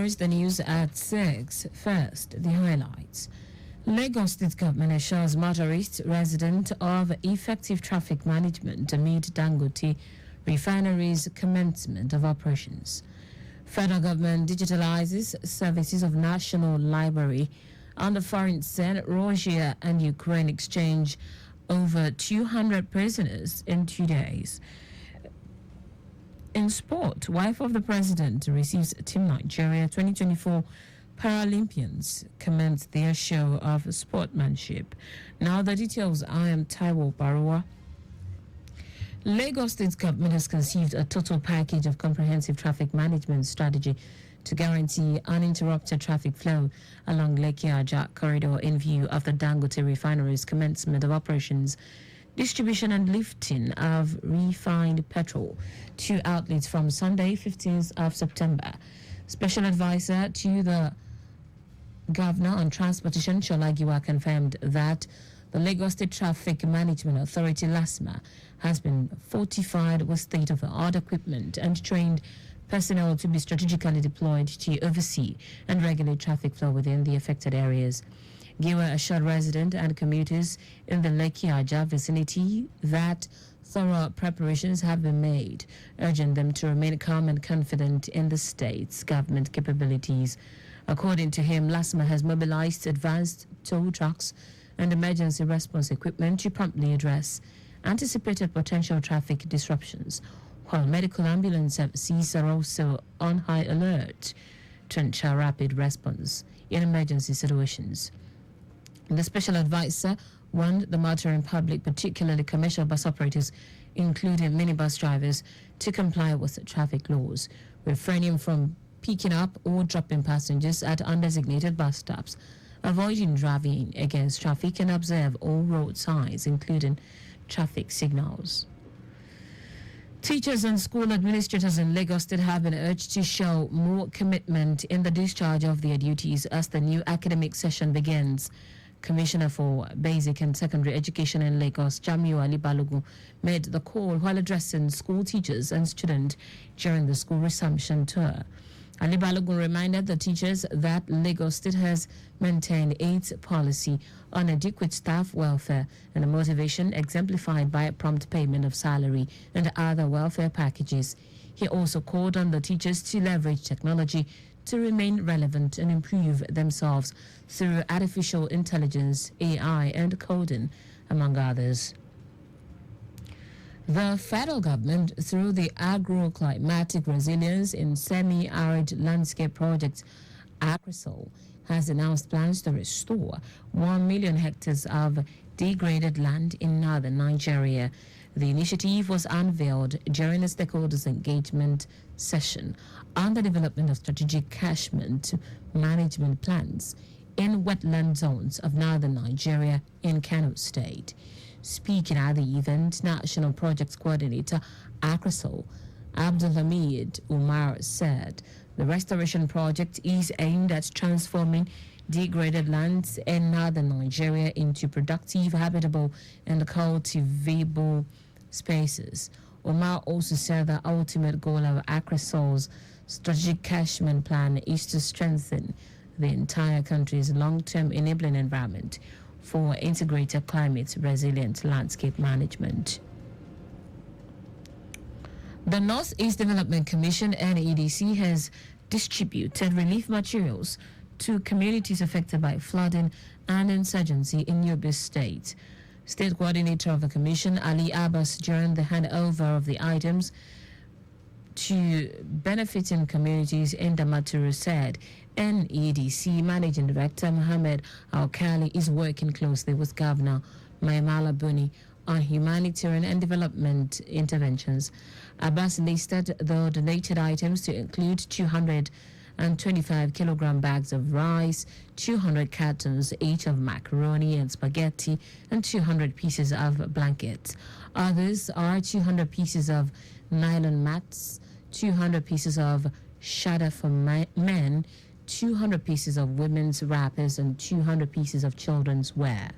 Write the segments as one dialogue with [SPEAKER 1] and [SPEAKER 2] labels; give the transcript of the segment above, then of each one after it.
[SPEAKER 1] Is the news at 6. First, the highlights. Lagos State Government assures motorists resident of effective traffic management amid Dangote refinery's commencement of operations. Federal government digitalizes services of National Library. On the foreign scene, Russia and Ukraine exchange over 200 prisoners in 2 days. In sport, wife of the president receives Team Nigeria 2024 Paralympians commence their show of sportsmanship. Now the details. I am Taiwo Baruwa. Lagos State Government has conceived a total package of comprehensive traffic management strategy to guarantee uninterrupted traffic flow along Lekki-Ajah corridor in view of the Dangote refinery's commencement of operations. Distribution and lifting of refined petrol to outlets from Sunday, 15th of September. Special advisor to the Governor on Transportation, Shola Giwa, confirmed that the Lagos State Traffic Management Authority, LASMA, has been fortified with state-of-the-art equipment and trained personnel to be strategically deployed to oversee and regulate traffic flow within the affected areas. Giwa assured residents and commuters in the Lekki-Ajah vicinity that thorough preparations have been made, urging them to remain calm and confident in the state's government capabilities. According to him, LASMA has mobilized advanced tow trucks and emergency response equipment to promptly address anticipated potential traffic disruptions, while medical ambulance services are also on high alert to ensure rapid response in emergency situations. The special advisor warned the motoring public, particularly commercial bus operators, including minibus drivers, to comply with traffic laws, refraining from picking up or dropping passengers at undesignated bus stops, avoiding driving against traffic, and observe all road signs, including traffic signals. Teachers and school administrators in Lagos State have been urged to show more commitment in the discharge of their duties as the new academic session begins. Commissioner for Basic and Secondary Education in Lagos, Jamiu Ali Balogun, made the call while addressing school teachers and students during the school resumption tour. Ali Balogun reminded the teachers that Lagos State has maintained its policy on adequate staff welfare and a motivation exemplified by prompt payment of salary and other welfare packages. He also called on the teachers to leverage technology to remain relevant and improve themselves through artificial intelligence, AI, and coding, among others. The federal government, through the Agro-Climatic Resilience in Semi-Arid Landscape Project, AgriSol, has announced plans to restore 1 million hectares of degraded land in northern Nigeria. The initiative was unveiled during a stakeholders engagement session on the development of strategic catchment management plans in wetland zones of northern Nigeria in Kano State. Speaking at the event, National Projects Coordinator AgriSol Abdulhamid Umar said the restoration project is aimed at transforming degraded lands in northern Nigeria into productive, habitable, and cultivable spaces. Omar also said the ultimate goal of AgriSol's strategic catchment plan is to strengthen the entire country's long-term enabling environment for integrated climate resilient landscape management. The Northeast Development Commission (NEDC) has distributed relief materials to communities affected by flooding and insurgency in Yobe State. State coordinator of the commission, Ali Abbas, during the handover of the items to benefiting communities in Damaturu, said NEDC Managing Director Mohammed Al-Khali is working closely with Governor Maimala Buni on humanitarian and development interventions. Abbas listed the donated items to include 225 kilogram bags of rice, 200 cartons each of macaroni and spaghetti, and 200 pieces of blankets. Others are 200 pieces of nylon mats, 200 pieces of shada for men, 200 pieces of women's wrappers, and 200 pieces of children's wear.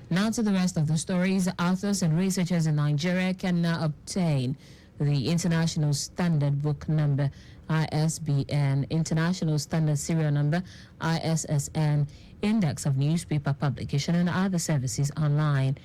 [SPEAKER 1] Now to the rest of the stories. Authors and researchers in Nigeria can now obtain the International Standard Book Number ISBN, International Standard Serial Number ISSN, Index of Newspaper Publication and other services online.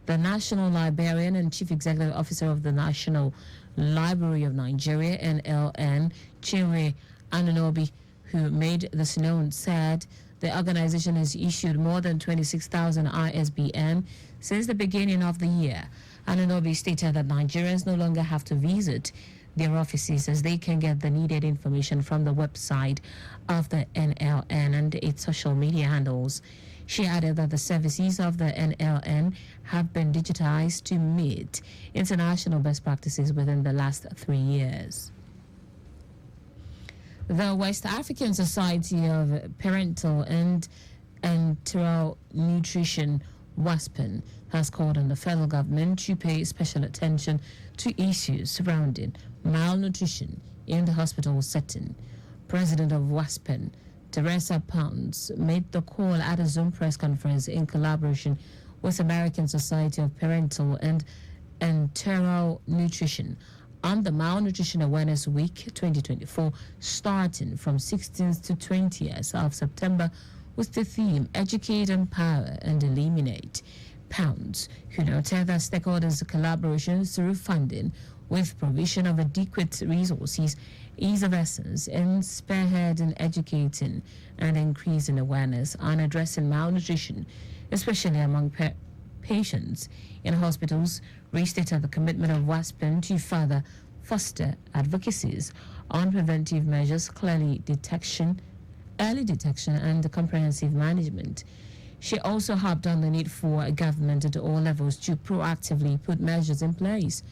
[SPEAKER 1] The National Librarian and Chief Executive Officer of the National Library of Nigeria, NLN, Chinwe Anunobi, who made this known, said the organization has issued more than 26,000 ISBN since the beginning of the year. Anunobi stated that Nigerians no longer have to visit their offices as they can get the needed information from the website of the NLN and its social media handles. She added that the services of the NLN have been digitized to meet international best practices within the last 3 years. The West African Society of Parental and Enteral Nutrition, WASPN, has called on the federal government to pay special attention to issues surrounding malnutrition in the hospital setting. President of WASPN, Teresa Pounds, made the call at a Zoom press conference in collaboration with American Society of Parental and Enteral Nutrition on the Malnutrition Awareness Week 2024, starting from 16th to 20th of September, with the theme Educate, Empower, and Eliminate. Pounds, who noted that stakeholders' collaboration through funding with provision of adequate resources is of essence in spearheading, educating, and increasing awareness on addressing malnutrition, especially among patients in hospitals, restated the commitment of WASPN to further foster advocacies on preventive measures, early detection, and comprehensive management. She also harped on the need for government at all levels to proactively put measures in place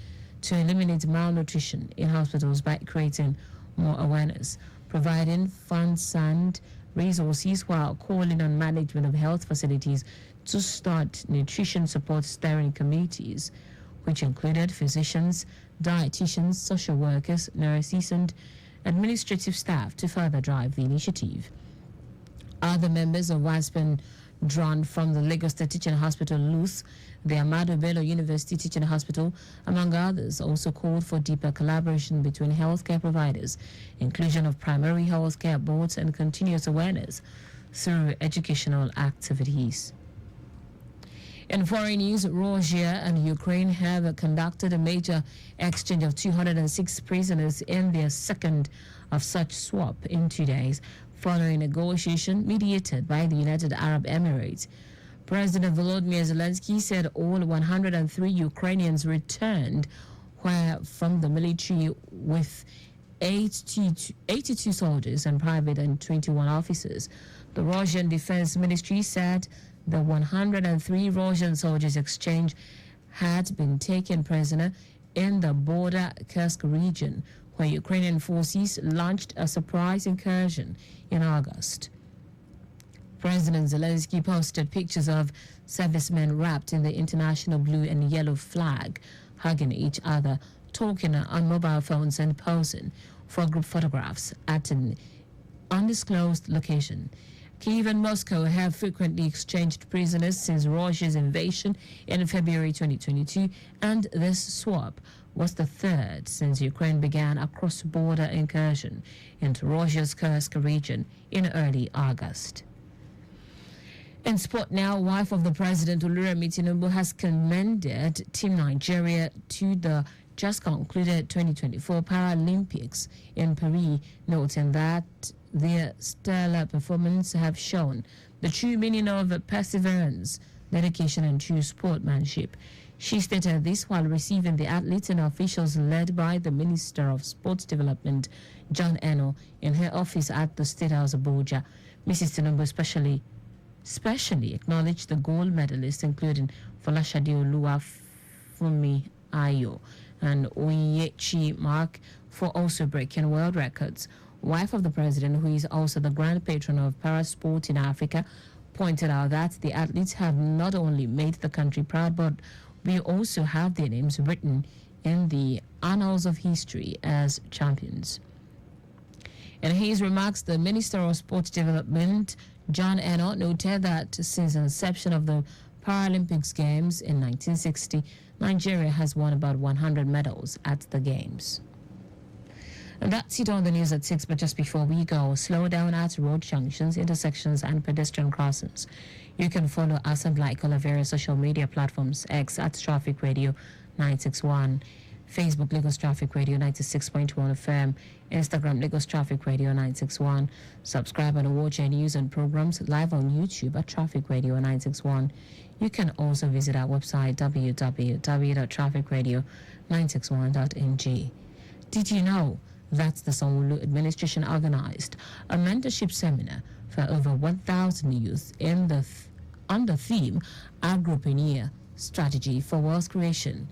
[SPEAKER 1] to eliminate malnutrition in hospitals by creating more awareness, providing funds and resources while calling on management of health facilities to start nutrition support steering committees, which included physicians, dietitians, social workers, nurses, and administrative staff to further drive the initiative. Other members of WASPN drawn from the Lagos State Teaching Hospital, LUTH, the Ahmadu Bello University Teaching Hospital, among others, also called for deeper collaboration between healthcare providers, inclusion of primary healthcare boards, and continuous awareness through educational activities. In foreign news, Russia and Ukraine have conducted a major exchange of 206 prisoners in their second of such swap in 2 days, following negotiation mediated by the United Arab Emirates. President Volodymyr Zelensky said all 103 Ukrainians returned from the military, with 82 soldiers and private and 21 officers. The Russian Defense Ministry said the 103 Russian soldiers exchanged had been taken prisoner in the border Kursk region, where Ukrainian forces launched a surprise incursion in August. President Zelensky posted pictures of servicemen wrapped in the international blue and yellow flag, hugging each other, talking on mobile phones and posing for group photographs at an undisclosed location. Kyiv and Moscow have frequently exchanged prisoners since Russia's invasion in February 2022, and this swap was the third since Ukraine began a cross-border incursion into Russia's Kursk region in early August. In sport now, wife of the president, Oluremi Tinubu, has commended Team Nigeria to the just concluded 2024 Paralympics in Paris, noting that their stellar performance have shown the true meaning of perseverance, dedication, and true sportsmanship. She stated this while receiving the athletes and officials led by the Minister of Sports Development, John Eno, in her office at the State House Abuja. Mrs. Tinubu especially acknowledged the gold medalists, including Folashade Oluwafumi Ayo and Onyechi Mark, for also breaking world records. Wife of the president, who is also the grand patron of parasport in Africa, pointed out that the athletes have not only made the country proud, but we also have their names written in the annals of history as champions. In his remarks, the Minister of Sports Development, John Eno, noted that since the inception of the Paralympics Games in 1960, Nigeria has won about 100 medals at the Games. And that's it on the news at 6, but just before we go, slow down at road junctions, intersections, and pedestrian crossings. You can follow us and like all our various social media platforms, X at Traffic Radio 961, Facebook Lagos Traffic Radio 96.1 FM, Instagram Lagos Traffic Radio 961. Subscribe and watch our news and programs live on YouTube at Traffic Radio 961. You can also visit our website www.trafficradio961.ng. Did you know that the Sanwo-Olu administration organized a mentorship seminar for over 1,000 youth on the theme Agropreneur Strategy for Wealth Creation?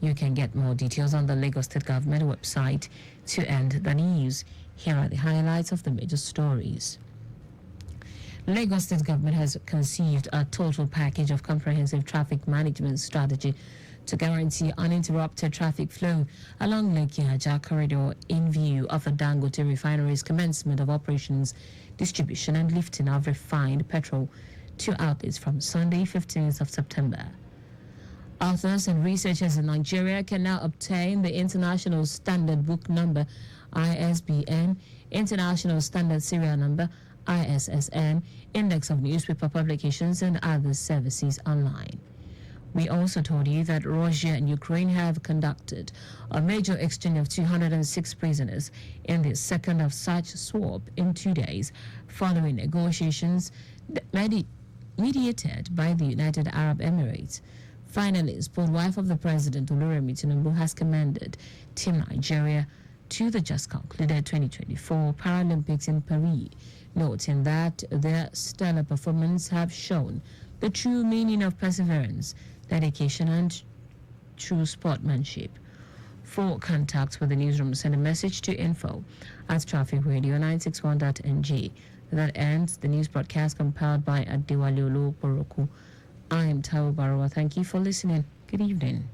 [SPEAKER 1] You can get more details on the Lagos State Government website. To end the news, here are the highlights of the major stories. Lagos State Government has conceived a total package of comprehensive traffic management strategy to guarantee uninterrupted traffic flow along Lake Yaja corridor in view of the Dangote refinery's commencement of operations, distribution and lifting of refined petrol to outlets from Sunday, 15th of September. Authors and researchers in Nigeria can now obtain the International Standard Book Number ISBN, International Standard Serial Number ISSN, Index of Newspaper Publications and other services online. We also told you that Russia and Ukraine have conducted a major exchange of 206 prisoners in the second of such swap in 2 days, following negotiations mediated by the United Arab Emirates. Finally, sport wife of the president, Oluremi Tinubu, has commended Team Nigeria to the just concluded 2024 Paralympics in Paris, noting that their stellar performance have shown the true meaning of perseverance, dedication, and true sportsmanship. For contact with the newsroom, send a message to info@trafficradio961.ng. That ends the news broadcast compiled by Adewale Oloporoku. I am Taiwo Baruwa. Thank you for listening. Good evening.